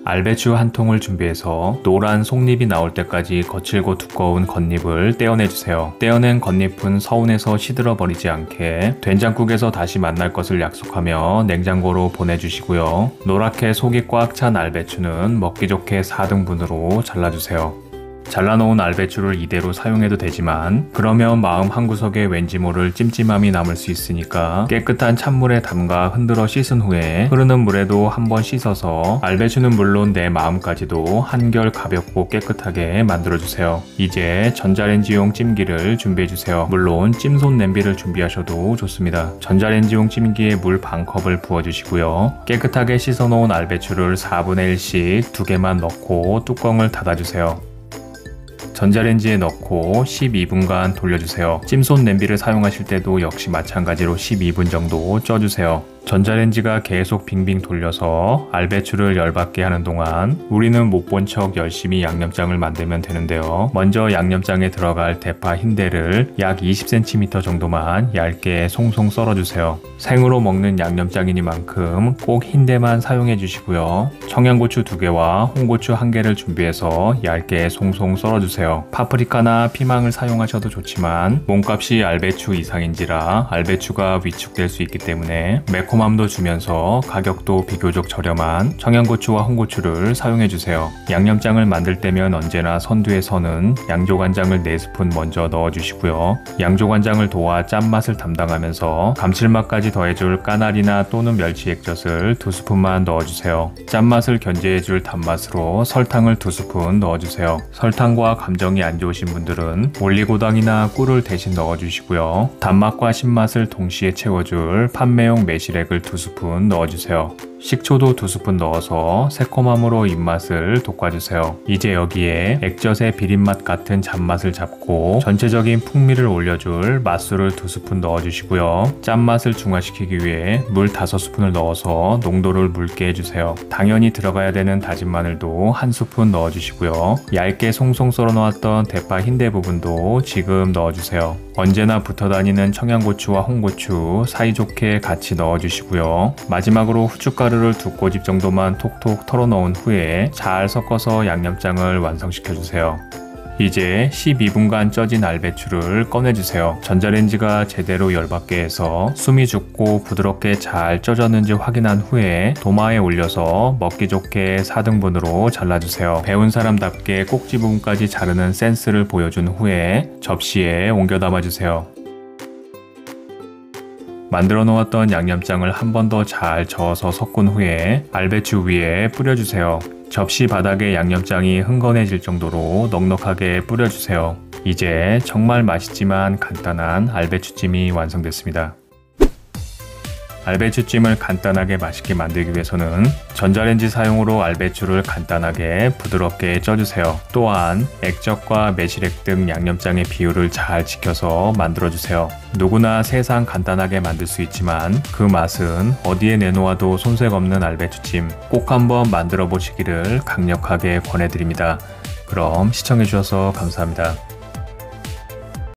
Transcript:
알배추 한 통을 준비해서 노란 속잎이 나올 때까지 거칠고 두꺼운 겉잎을 떼어내주세요. 떼어낸 겉잎은 서운해서 시들어 버리지 않게 된장국에서 다시 만날 것을 약속하며 냉장고로 보내주시고요. 노랗게 속이 꽉 찬 알배추는 먹기 좋게 4등분으로 잘라주세요. 잘라놓은 알배추를 이대로 사용해도 되지만 그러면 마음 한구석에 왠지 모를 찜찜함이 남을 수 있으니까 깨끗한 찬물에 담가 흔들어 씻은 후에 흐르는 물에도 한번 씻어서 알배추는 물론 내 마음까지도 한결 가볍고 깨끗하게 만들어주세요. 이제 전자레인지용 찜기를 준비해주세요. 물론 찜손 냄비를 준비하셔도 좋습니다. 전자레인지용 찜기에 물 반컵을 부어주시고요. 깨끗하게 씻어놓은 알배추를 4분의 1씩 2개만 넣고 뚜껑을 닫아주세요. 전자레인지에 넣고 12분간 돌려주세요. 찜손 냄비를 사용하실 때도 역시 마찬가지로 12분 정도 쪄주세요. 전자레인지가 계속 빙빙 돌려서 알배추를 열받게 하는 동안 우리는 못 본 척 열심히 양념장을 만들면 되는데요. 먼저 양념장에 들어갈 대파 흰대를 약 20cm 정도만 얇게 송송 썰어주세요. 생으로 먹는 양념장이니만큼 꼭 흰대만 사용해 주시고요. 청양고추 2개와 홍고추 1개를 준비해서 얇게 송송 썰어주세요. 파프리카나 피망을 사용하셔도 좋지만 몸값이 알배추 이상인지라 알배추가 위축될 수 있기 때문에 매콤함도 주면서 가격도 비교적 저렴한 청양고추와 홍고추를 사용해주세요. 양념장을 만들 때면 언제나 선두에 서는 양조간장을 4스푼 먼저 넣어주시고요. 양조간장을 도와 짠맛을 담당하면서 감칠맛까지 더해줄 까나리나 또는 멸치 액젓을 2스푼만 넣어주세요. 짠맛을 견제해줄 단맛으로 설탕을 2스푼 넣어주세요. 설탕과 감정이 안 좋으신 분들은 올리고당이나 꿀을 대신 넣어주시고요. 단맛과 신맛을 동시에 채워줄 판매용 매실액을 2스푼 넣어주세요. 식초도 2스푼 넣어서 새콤함으로 입맛을 돋궈주세요. 이제 여기에 액젓의 비린맛 같은 잡맛을 잡고 전체적인 풍미를 올려줄 맛술을 2스푼 넣어주시고요. 짠맛을 중화시키기 위해 물 5스푼을 넣어서 농도를 묽게 해주세요. 당연히 들어가야 되는 다진 마늘도 1스푼 넣어주시고요. 얇게 송송 썰어 놓았던 대파 흰대 부분도 지금 넣어주세요. 언제나 붙어 다니는 청양고추와 홍고추 사이좋게 같이 넣어주시고요. 마지막으로 후춧가루를 2꼬집 정도만 톡톡 털어 넣은 후에 잘 섞어서 양념장을 완성시켜주세요. 이제 12분간 쪄진 알배추를 꺼내주세요. 전자레인지가 제대로 열받게 해서 숨이 죽고 부드럽게 잘 쪄졌는지 확인한 후에 도마에 올려서 먹기 좋게 4등분으로 잘라주세요. 배운 사람답게 꼭지 부분까지 자르는 센스를 보여준 후에 접시에 옮겨 담아주세요. 만들어 놓았던 양념장을 한 번 더 잘 저어서 섞은 후에 알배추 위에 뿌려주세요. 접시 바닥에 양념장이 흥건해질 정도로 넉넉하게 뿌려주세요. 이제 정말 맛있지만 간단한 알배추찜이 완성됐습니다. 알배추찜을 간단하게 맛있게 만들기 위해서는 전자레인지 사용으로 알배추를 간단하게 부드럽게 쪄주세요. 또한 액젓과 매실액 등 양념장의 비율을 잘 지켜서 만들어주세요. 누구나 세상 간단하게 만들 수 있지만 그 맛은 어디에 내놓아도 손색 없는 알배추찜 꼭 한번 만들어 보시기를 강력하게 권해드립니다. 그럼 시청해주셔서 감사합니다.